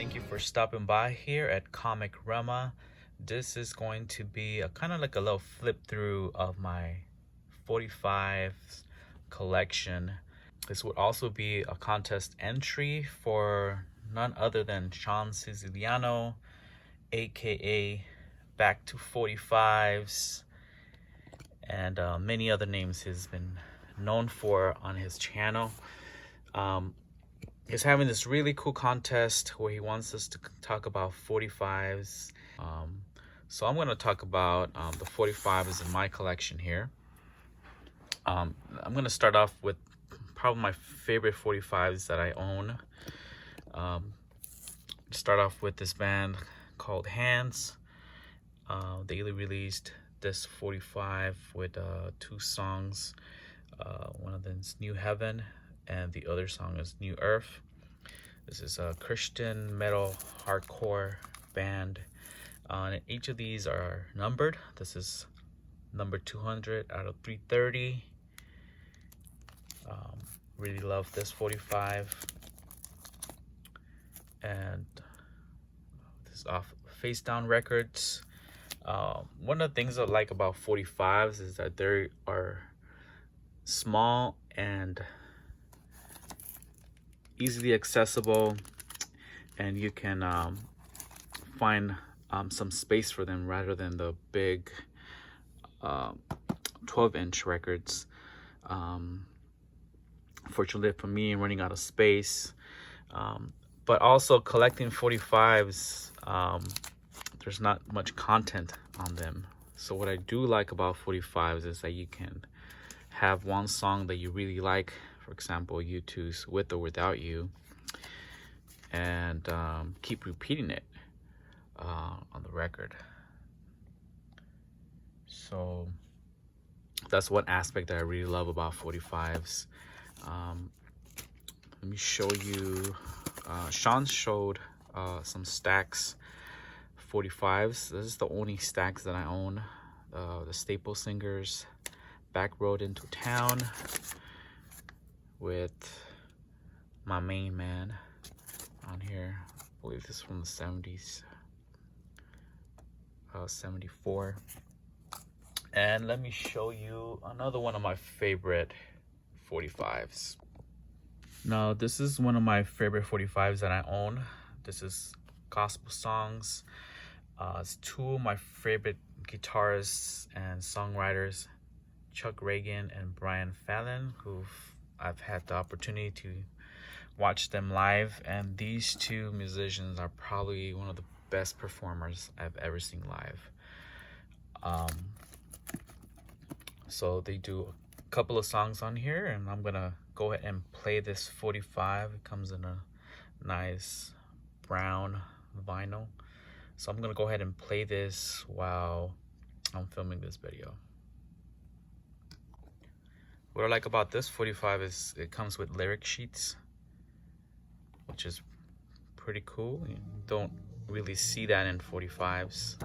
Thank you for stopping by here at Comic Rama. This is going to be a kind of like a little flip through of my 45's collection. This would also be a contest entry for none other than Shawn, aka Back to 45's, and many other names he's been known for on his channel. He's having this really cool contest where he wants us to talk about 45's. So I'm going to talk about the 45's in my collection here. I'm going to start off with probably my favorite 45's that I own. Start off with this band called Hands. They released this 45 with two songs. One of them is New Heaven, and the other song is New Earth. This is a Christian metal hardcore band. And each of these are numbered. This is number 200 out of 330. Really love this 45. And this is off Face Down Records. One of the things I like about 45's is that they are small and easily accessible, and you can find some space for them rather than the big 12-inch records. Fortunately for me, I'm running out of space, but also collecting 45's, there's not much content on them. So what I do like about 45's is that you can have one song that you really like, for example U2's With or Without You, and keep repeating it on the record. So that's one aspect that I really love about 45's. Let me show you. Shawn showed some stacks 45's. This is the only stacks that I own. The Staple Singers Back Road Into Town with my main man on here. I believe this is from the 70s. 74. And let me show you another one of my favorite 45's. Now this is one of my favorite 45's that I own. This is gospel songs. It's two of my favorite guitarists and songwriters, Chuck Reagan and Brian Fallon, who I've had the opportunity to watch them live, and these two musicians are probably one of the best performers I've ever seen live. So they do a couple of songs on here, and I'm gonna go ahead and play this 45. It comes in a nice brown vinyl, so I'm gonna go ahead and play this while I'm filming this video. What I like about this 45 is it comes with lyric sheets, which is pretty cool. You don't really see that in 45's,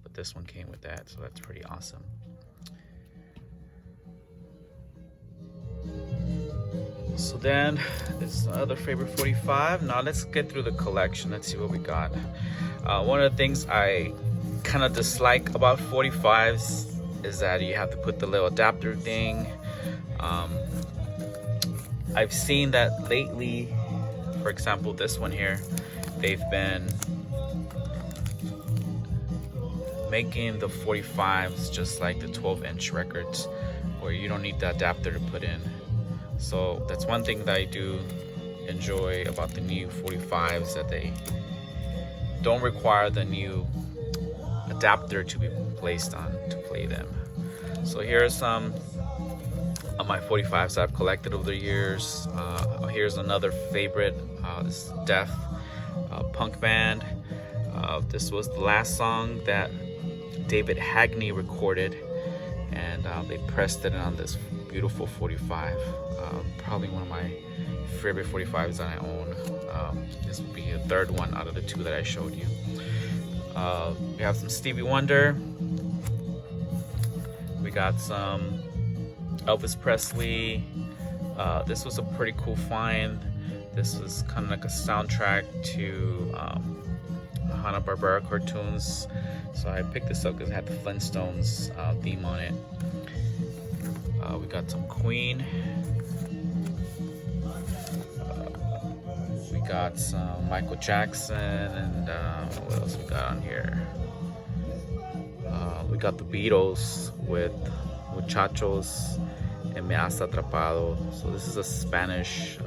but this one came with that, so that's pretty awesome. So then, this is another favorite 45. Now let's get through the collection. Let's see what we got. One of the things I kind of dislike about 45's is that you have to put the little adapter thing. I've seen that lately. For example, this one here, they've been making the 45's just like the 12-inch records, where you don't need the adapter to put in. So that's one thing that I do enjoy about the new 45's, that they don't require the new adapter to be placed on to play them. So here are some of my 45's I've collected over the years. Here's another favorite. This Death punk band. This was the last song that David Hackney recorded, and they pressed it on this beautiful 45. Probably one of my favorite 45's that I own. This would be the third one out of the two that I showed you. We have some Stevie Wonder. We got some Elvis Presley. This was a pretty cool find. This is kind of like a soundtrack to Hanna-Barbera cartoons. So I picked this up because it had the Flintstones theme on it. We got some Queen. We got some Michael Jackson, and what else we got on here? We got the Beatles with Muchachos and Me Has Atrapado. So this is a Spanish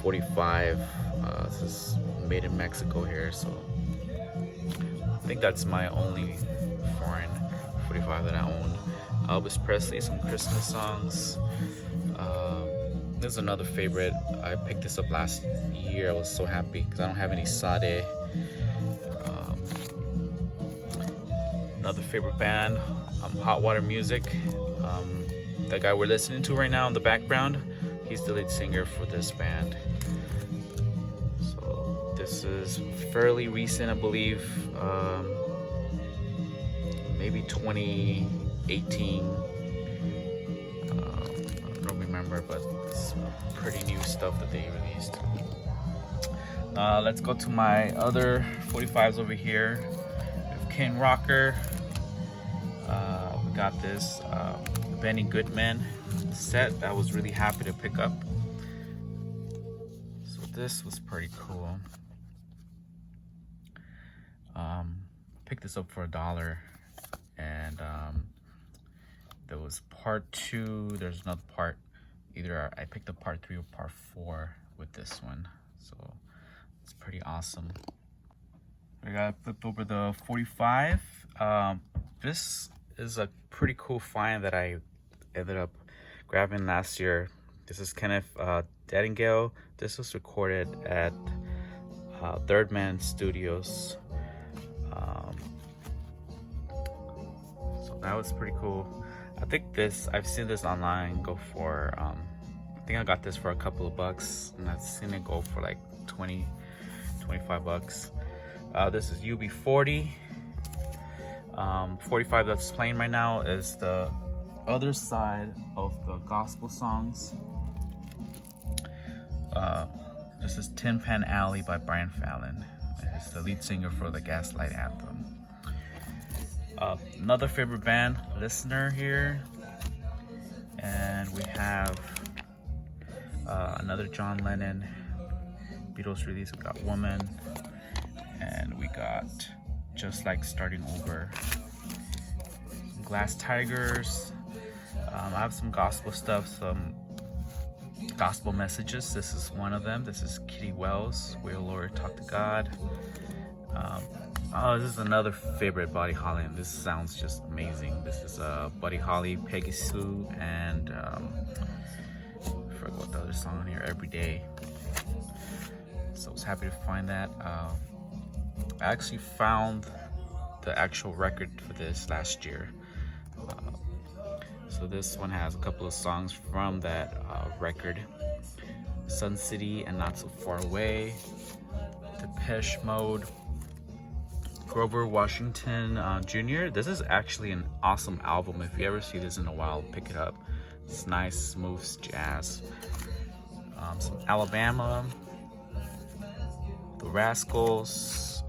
45. This is made in Mexico here, so I think that's my only foreign 45 that I own. Elvis Presley, some Christmas songs. This is another favorite. I picked this up last year. I was so happy because I don't have any Sade. Another favorite band, Hot Water Music. That guy we're listening to right now in the background, he's the lead singer for this band. So this is fairly recent, I believe, maybe 2018. I don't remember, but it's pretty new stuff that they released. Let's go to my other 45s over here. We have King Rocker. We got this Benny Goodman set that I was really happy to pick up. So this was pretty cool. Picked this up for $1, and there was part 2. There's another part. Either I picked up part 3 or part 4 with this one. So it's pretty awesome. I got flipped over the 45. This is a pretty cool find that I ended up grabbing last year. This is Kenneth Dettengale. This was recorded at Third Man Studios. So that was pretty cool. I think I've seen this online go for, I think I got this for a couple of bucks, and I've seen it go for like 20, 25 bucks. This is UB40. 45 that's playing right now is the other side of the gospel songs. This is Tin Pan Alley by Brian Fallon. He's the lead singer for the Gaslight Anthem. Another favorite band, Listener here. And we have another John Lennon Beatles release. We got Woman. And we got Just Like Starting Over. Some Glass Tigers. I have some gospel stuff, some gospel messages. This is one of them. This is Kitty Wells, Will Lord Talk to God. This is another favorite Buddy Holly, and this sounds just amazing. This is Buddy Holly, Peggy Sue, and I forgot what the other song on here, Every Day. So I was happy to find that. I actually found the actual record for this last year. So this one has a couple of songs from that record. Sun City and Not So Far Away, Depeche Mode, Grover Washington Jr. This is actually an awesome album. If you ever see this in a while, pick it up. It's nice, smooth jazz. Some Alabama, The Rascals,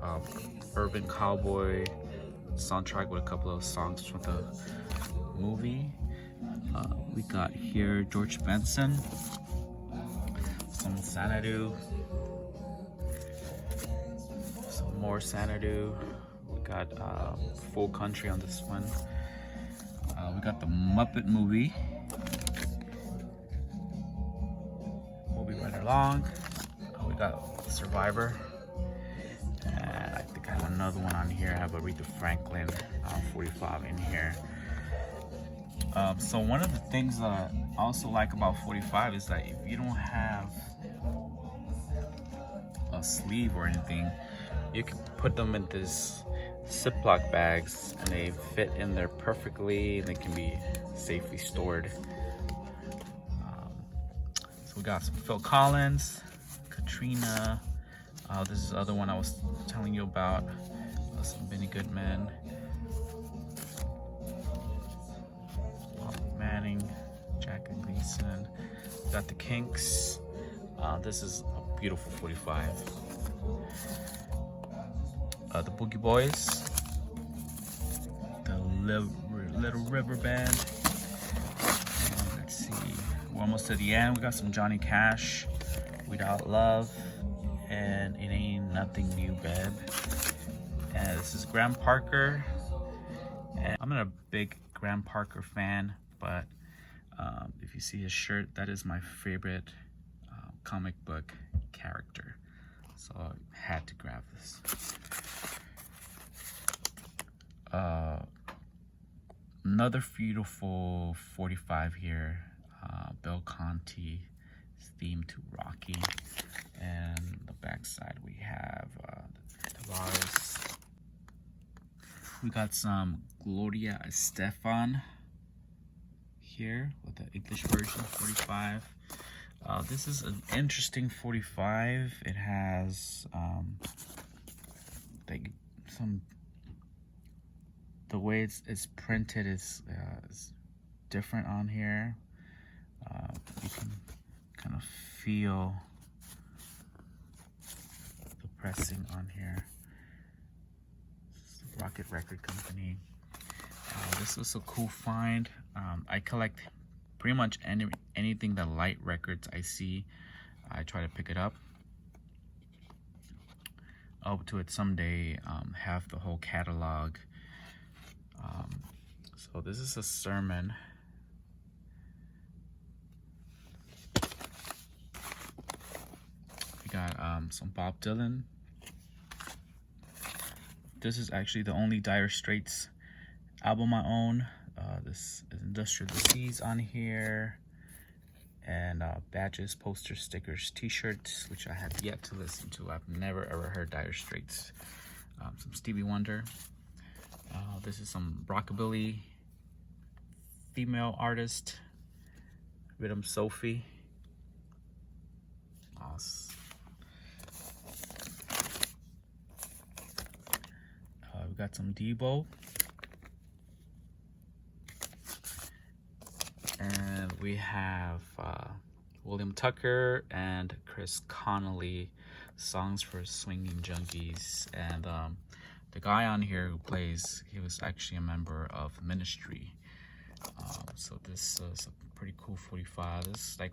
Urban Cowboy soundtrack with a couple of songs from the movie. We got here George Benson, some Xanadu, some more Xanadu. We got Full Country on this one. We got the Muppet movie. Movie right along. We got Survivor. And I think I have another one on here. I have Aretha Franklin 45 in here. So one of the things that I also like about 45 is that if you don't have a sleeve or anything, you can put them in this Ziploc bags and they fit in there perfectly and they can be safely stored. So we got some Phil Collins, Katrina. This is the other one I was telling you about. Some Benny Goodman. Manning, Jack and Gleason, got the Kinks. This is a beautiful 45. The Boogie Boys. The Little River Band. Let's see. We're almost to the end. We got some Johnny Cash. Without Love. And It Ain't Nothing New, Babe. And this is Graham Parker. And I'm not a big Graham Parker fan, but if you see his shirt, that is my favorite comic book character. So I had to grab this. Another beautiful 45 here. Bill Conti's theme to Rocky. And the back side we have the bars. We got some Gloria Estefan here with the English version 45. This is an interesting 45. It has like the way it's printed is different on here. You can kind of feel the pressing on here. This is Rocket Record Company. This was a cool find. I collect pretty much anything that light records I see. I try to pick it up. I hope to it someday have the whole catalog. So this is a sermon. We got some Bob Dylan. This is actually the only Dire Straits album I own. This is Industrial Disease on here, and badges, posters, stickers, t-shirts, which I have yet to listen to. I've never ever heard Dire Straits. Some Stevie Wonder. This is some rockabilly female artist, Rhythm Sophie. Awesome. We got some Debo. And we have William Tucker and Chris Connolly, Songs for Swinging Junkies. And the guy on here who plays, he was actually a member of Ministry. So this is a pretty cool 45. This is like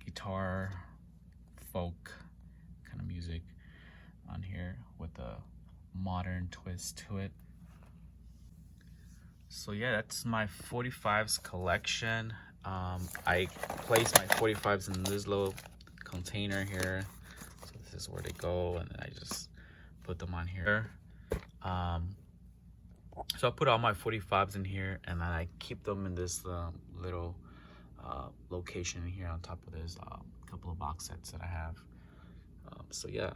guitar, folk kind of music on here with a modern twist to it. So yeah, that's my 45's collection. I place my 45's in this little container here. So this is where they go, and then I just put them on here. So I put all my 45's in here, and then I keep them in this little location here on top of this couple of box sets that I have. So yeah,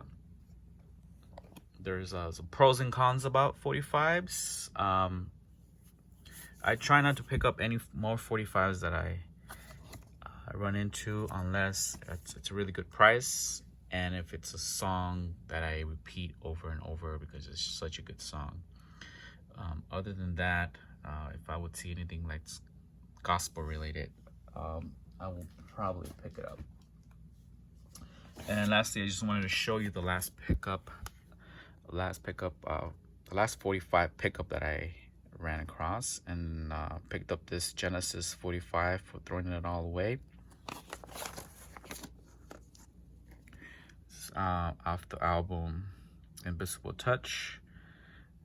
there's some pros and cons about 45's. I try not to pick up any more 45's that I run into unless it's a really good price, and if it's a song that I repeat over and over because it's such a good song. Other than that, if I would see anything like gospel related, I will probably pick it up. And lastly, I just wanted to show you the last 45 pickup that I ran across, and picked up this Genesis 45 for throwing it all away. This is off the album Invisible Touch,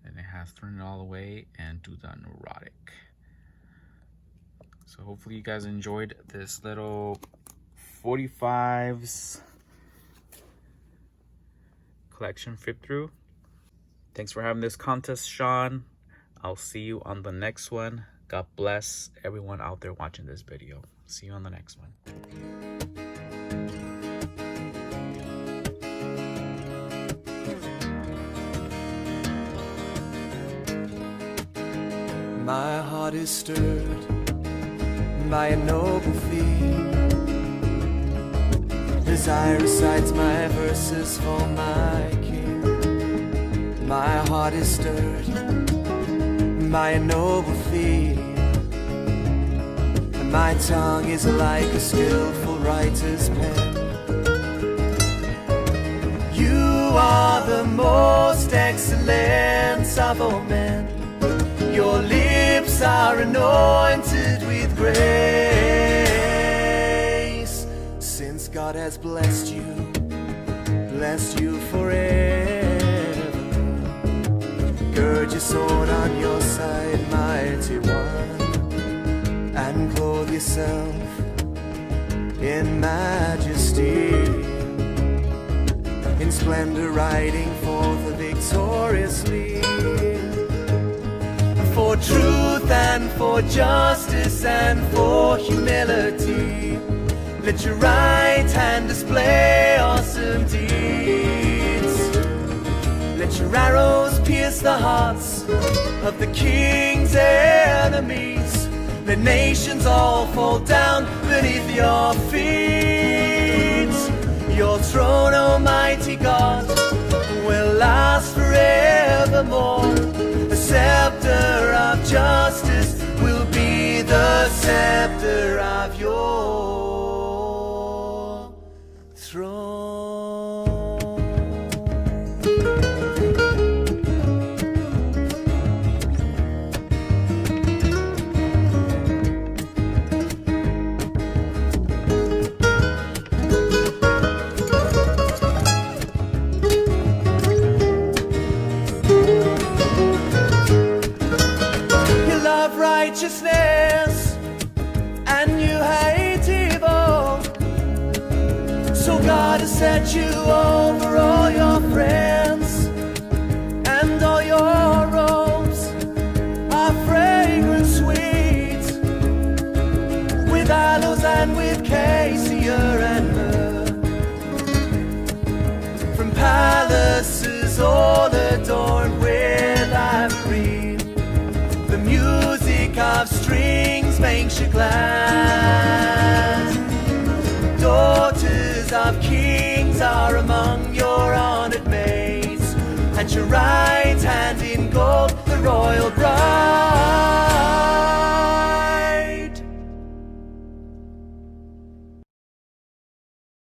and it has Thrown It All Away and Do the Neurotic. So hopefully you guys enjoyed this little 45's collection flip through. Thanks for having this contest, Shawn. I'll see you on the next one. God bless everyone out there watching this video. See you on the next one. My heart is stirred by a noble theme. Desire recites my verses for my King. My heart is stirred by a noble theme, and my tongue is like a skillful writer's pen. You are the most excellent of all men. Your lips are anointed with grace. Since God has blessed you forever, gird your sword on your side, mighty one, and clothe yourself in majesty, in splendor riding forth victoriously, for truth and for justice and for humility. Let your right hand display awesome deeds. Let your arrows pierce the hearts of the king's enemies. Let nations all fall down beneath your feet. Your throne, Almighty God, will last forevermore. The scepter of justice will be the scepter of your throne. Righteousness and you hate evil, so God has set you over all your friends, and all your robes are fragrant sweet, with aloes and with cassia and myrrh, from palaces all adorned with ivory. The music of strings makes you glad. Daughters of kings are among your honored maids. At your right hand in gold, the royal